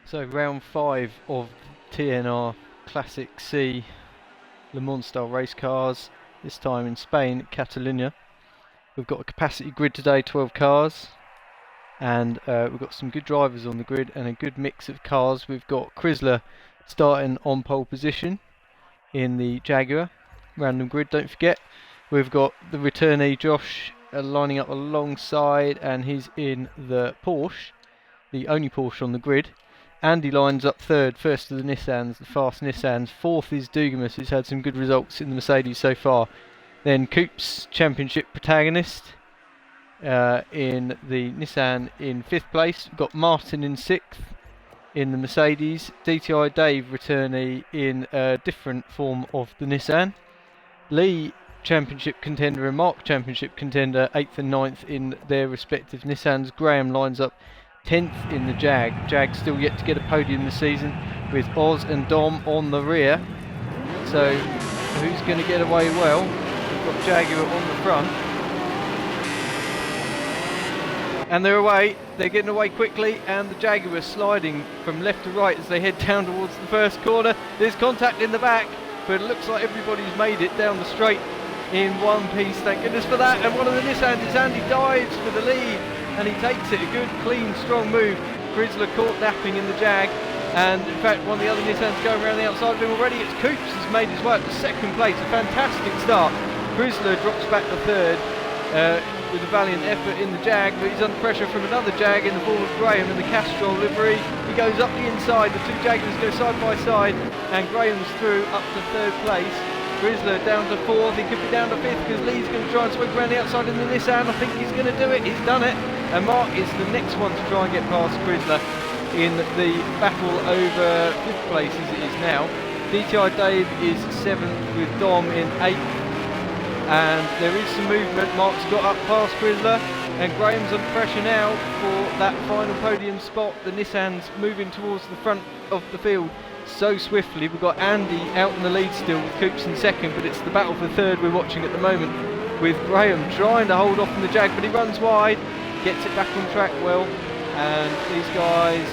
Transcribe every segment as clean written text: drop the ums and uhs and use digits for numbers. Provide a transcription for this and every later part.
So round 5 of TNR Classic C Le Mans style race cars, this time in Spain, Catalunya. We've got a capacity grid today, 12 cars, and we've got some good drivers on the grid and a good mix of cars. We've got Chrysler starting on pole position in the Jaguar, random grid, don't forget. We've got the returnee Josh lining up alongside, and he's in the Porsche, the only Porsche on the grid. Andy lines up third, first of the Nissans, the fast Nissans. Fourth is Dugamus, who's had some good results in the Mercedes so far. Then Coops, championship protagonist, in the Nissan in 5th place. We've got Martin in 6th in the Mercedes. DTI Dave, returnee, in a different form of the Nissan. Lee, championship contender, and Mark, championship contender, 8th and 9th in their respective Nissans. Graham lines up 10th in the Jag. Jag still yet to get a podium this season, with Oz and Dom on the rear. So who's going to get away well? We've got Jaguar on the front, and they're away. They're getting away quickly, and the Jaguar sliding from left to right as they head down towards the first corner. There's contact in the back, but it looks like everybody's made it down the straight in one piece. Thank goodness for that. And one of the Nissans is Andy dives for the lead, and he takes it. A good, clean, strong move. Chrysler caught napping in the Jag, and in fact one of the other Nissans going around the outside of him already. It's Coops who's made his way up to 2nd place. A fantastic start. Chrysler drops back to 3rd with a valiant effort in the Jag, but he's under pressure from another Jag in the form of Graham in the Castrol livery. He goes up the inside. The two Jaguars go side by side, and Graham's through up to 3rd place. Chrysler down to 4th. He could be down to 5th because Lee's going to try and sweep around the outside in the Nissan. I think he's going to do it. He's done it. And Mark is the next one to try and get past Chrysler in the battle over 5th place as it is now. DTI Dave is 7th with Dom in 8th. And there is some movement. Mark's got up past Chrysler, and Graham's under pressure now for that final podium spot. The Nissan's moving towards the front of the field so swiftly. We've got Andy out in the lead still with Coops in 2nd, but it's the battle for 3rd we're watching at the moment, with Graham trying to hold off in the Jag, but he runs wide, gets it back on track well, and these guys,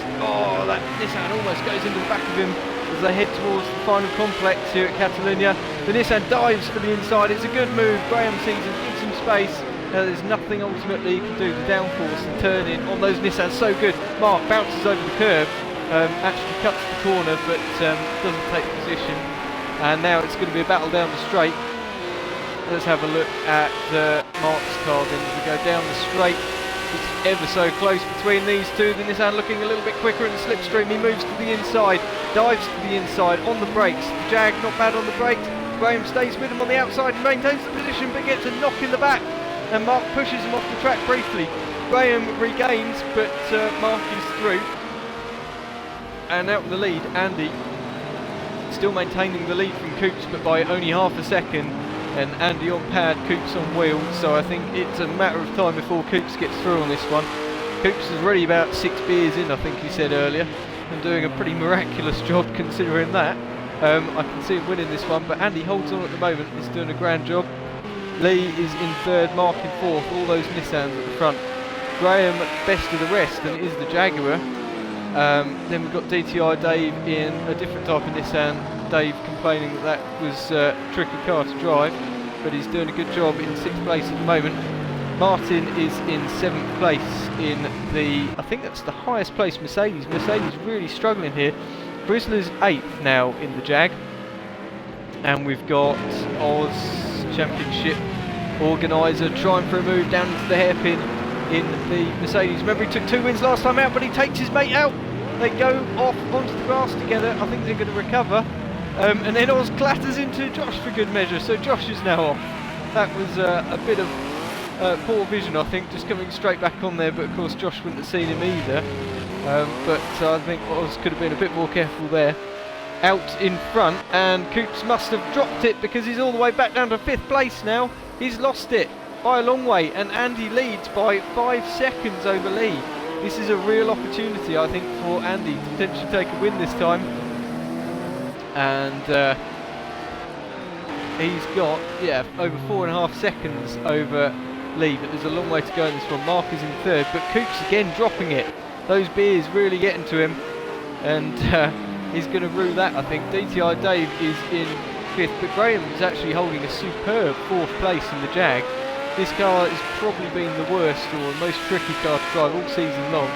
that Nissan almost goes into the back of him as they head towards the final complex here at Catalunya. The Nissan dives for the inside. It's a good move. Graham sees him, gives him space. There's nothing ultimately he can do. The downforce and turn in on those Nissans so good. Mark bounces over the curb, actually cuts the corner, but doesn't take position. And now it's going to be a battle down the straight. Let's have a look at Mark's car then as we go down the straight. It's ever so close between these two. The Nissan looking a little bit quicker in the slipstream. He moves to the inside, dives to the inside on the brakes. The Jag not bad on the brakes. Graham stays with him on the outside and maintains the position, but gets a knock in the back, and Mark pushes him off the track briefly. Graham regains, but Mark is through. And out in the lead, Andy still maintaining the lead from Coops, but by only half a second. And Andy on pad, Coops on wheels, so I think it's a matter of time before Coops gets through on this one. Coops is already about 6 beers in, I think he said earlier, and doing a pretty miraculous job considering that. I can see him winning this one, but Andy holds on at the moment. He's doing a grand job. Lee is in 3rd, Mark in 4th, all those Nissans at the front. Graham best of the rest, and it is the Jaguar. Then we've got DTI Dave in a different type of Nissan. Dave complaining that was a tricky car to drive, but he's doing a good job in 6th place at the moment. Martin is in 7th place in the, I think that's the highest place Mercedes. Mercedes really struggling here. Chrysler's 8th now in the Jag, and we've got Oz, championship organiser, trying for a move down into the hairpin in the Mercedes. Remember, he took 2 wins last time out, but he takes his mate out. They go off onto the grass together. I think they're going to recover. And then Oz clatters into Josh for good measure, so Josh is now off. That was a bit of poor vision, I think, just coming straight back on there, but of course Josh wouldn't have seen him either. But I think Oz could have been a bit more careful there. Out in front, and Coops must have dropped it because he's all the way back down to 5th place now. He's lost it by a long way, and Andy leads by 5 seconds over Lee. This is a real opportunity, I think, for Andy to potentially take a win this time. And he's got, over 4.5 seconds over Lee, but there's a long way to go in this one. Mark is in 3rd, but Coops again dropping it. Those beers really getting to him. and he's going to rue that, I think. DTI Dave is in 5th, but Graham is actually holding a superb 4th place in the Jag. This car has probably been the worst or the most tricky car to drive all season long,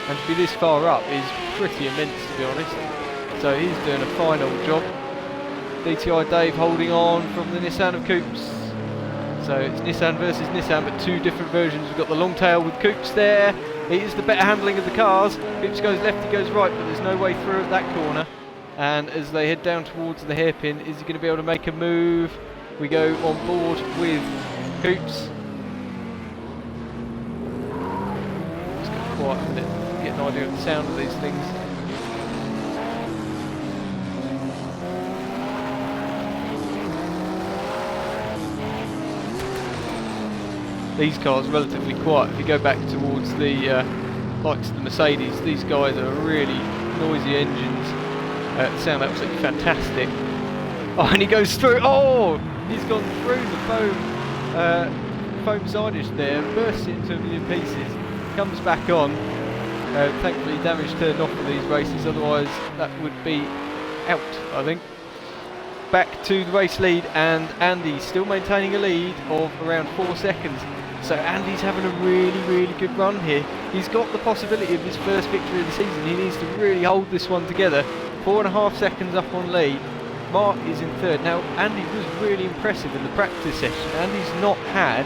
and to be this far up is pretty immense, to be honest. So he's doing a fine old job. DTI Dave holding on from the Nissan of Coops. So it's Nissan versus Nissan, but 2 different versions. We've got the long tail with Coops there. It is the better handling of the cars. Coops goes left, he goes right, but there's no way through at that corner. And as they head down towards the hairpin, is he going to be able to make a move? We go on board with Coops. Just get quiet a minute, get an idea of the sound of these things. These cars are relatively quiet. If you go back towards the likes of the Mercedes, these guys are really noisy engines. Sound absolutely fantastic. Oh, and he goes through. Oh, he's gone through the foam signage there, bursts it into a million pieces, comes back on. Thankfully, damage turned off for these races. Otherwise, that would be out, I think. Back to the race lead, and Andy still maintaining a lead of around 4 seconds. So Andy's having a really good run here. He's got the possibility of his first victory of the season. He needs to really hold this one together. 4.5 seconds up on lead. Mark is in 3rd. Now Andy was really impressive in the practice session. Andy's not had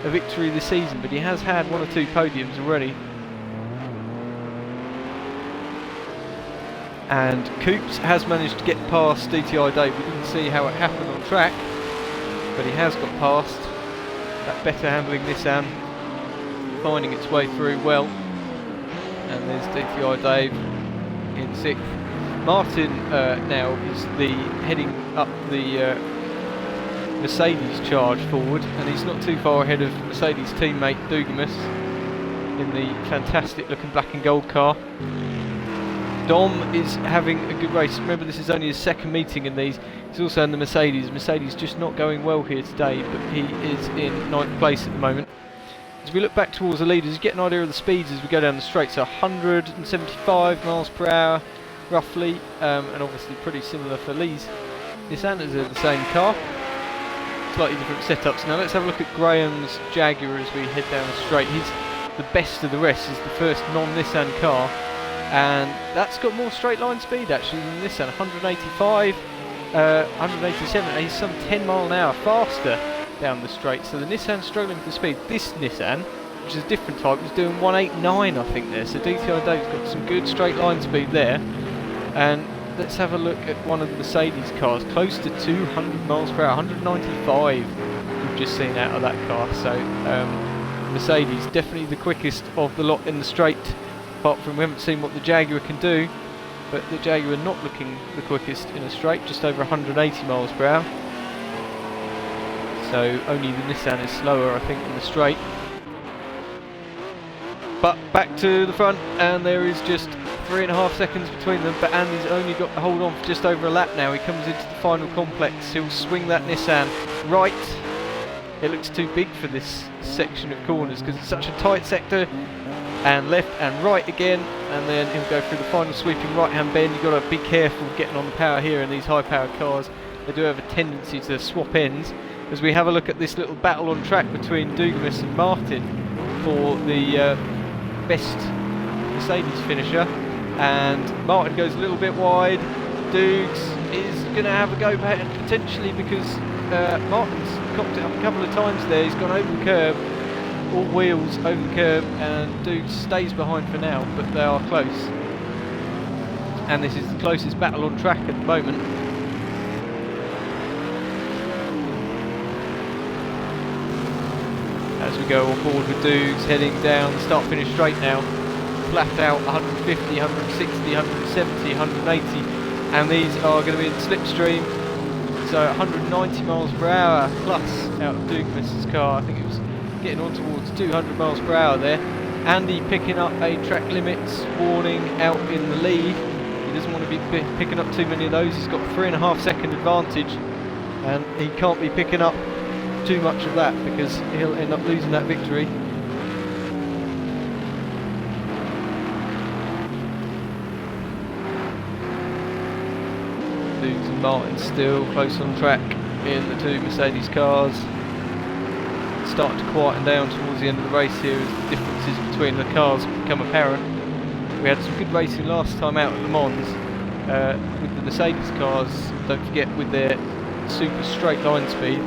a victory this season, but he has had 1 or 2 podiums already. And Coops has managed to get past DTI Dave. We didn't see how it happened on track, but he has got past. That better handling Nissan finding its way through well. And there's DTI Dave in 6th. Martin now is heading up the Mercedes charge forward, and he's not too far ahead of Mercedes teammate Dugamus in the fantastic looking black and gold car. Dom is having a good race. Remember, this is only his 2nd meeting in these. He's also in the Mercedes. Mercedes just not going well here today, but he is in 9th place at the moment. As we look back towards the leaders, you get an idea of the speeds as we go down the straight. So 175 miles per hour, roughly, and obviously pretty similar for Lee's Nissan are the same car. Slightly different setups. Now let's have a look at Graham's Jaguar as we head down the straight. He's the best of the rest. He's the first non-Nissan car. And that's got more straight line speed actually than this one. 185, 187, he's some 10 mile an hour faster down the straight. So the Nissan's struggling with the speed. This Nissan, which is a different type, is doing 189 I think there. So DTI Dave's got some good straight line speed there. And let's have a look at one of the Mercedes cars, close to 200 miles per hour, 195 we've just seen out of that car. So Mercedes definitely the quickest of the lot in the straight. Apart from we haven't seen what the Jaguar can do, but the Jaguar not looking the quickest in a straight, just over 180 miles per hour. So only the Nissan is slower, I think, in the straight. But back to the front, and there is just 3.5 seconds between them, but Andy's only got to hold on for just over a lap now. He comes into the final complex, he'll swing that Nissan right. It looks too big for this section of corners because it's such a tight sector. And left and right again, and then he'll go through the final sweeping right hand bend. You've got to be careful getting on the power here in these high powered cars. They do have a tendency to swap ends. As we have a look at this little battle on track between Dugamus and Martin for the best Mercedes finisher, and Martin goes a little bit wide. Dugs is going to have a go potentially because Martin's cocked it up a couple of times there. He's gone over the curb. All wheels over the curb, and Dude stays behind for now, but they are close. And this is the closest battle on track at the moment. As we go on board with Dudes heading down the start-finish straight now, flat out 150, 160, 170, 180, and these are going to be in slipstream. So 190 miles per hour plus out of Dugamus's car. I think it was getting on towards 200 miles per hour there. Andy picking up a track limits warning out in the lead. He doesn't want to be picking up too many of those. He's got a 3.5 second advantage, and he can't be picking up too much of that because he'll end up losing that victory. Martin still close on track in the two Mercedes cars. Starting to quieten down towards the end of the race here as the differences between the cars become apparent. We had some good racing last time out at Le Mans with the Mercedes cars, don't forget, with their super straight line speed,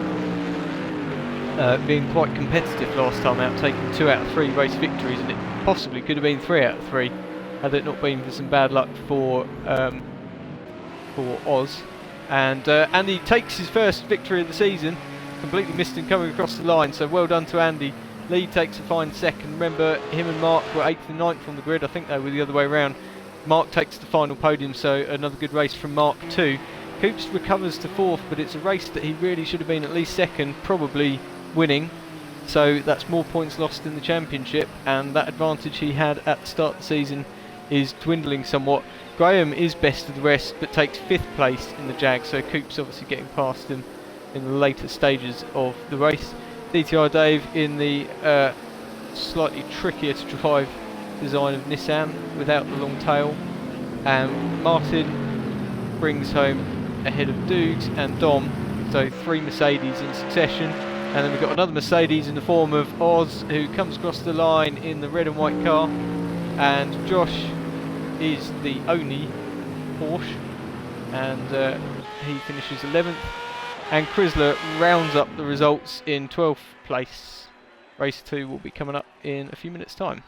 being quite competitive last time out, taking 2 out of 3 race victories, and it possibly could have been 3 out of 3 had it not been for some bad luck for Oz. And Andy takes his first victory of the season, completely missed him coming across the line, so well done to Andy. Lee takes a fine second. Remember, him and Mark were 8th and 9th on the grid. I think they were the other way around. Mark takes the final podium, so another good race from Mark too. Coops recovers to 4th, but it's a race that he really should have been at least 2nd, probably winning. So that's more points lost in the championship, and that advantage he had at the start of the season is dwindling somewhat. Graham is best of the rest, but takes 5th place in the Jag, so Coops obviously getting past him in the later stages of the race. DTR Dave in the slightly trickier to drive design of Nissan without the long tail, and Martin brings home ahead of Dukes and Dom, so 3 Mercedes in succession. And then we've got another Mercedes in the form of Oz, who comes across the line in the red and white car, and Josh is the only Porsche, and he finishes 11th, and Chrysler rounds up the results in 12th place. Race 2 will be coming up in a few minutes' time.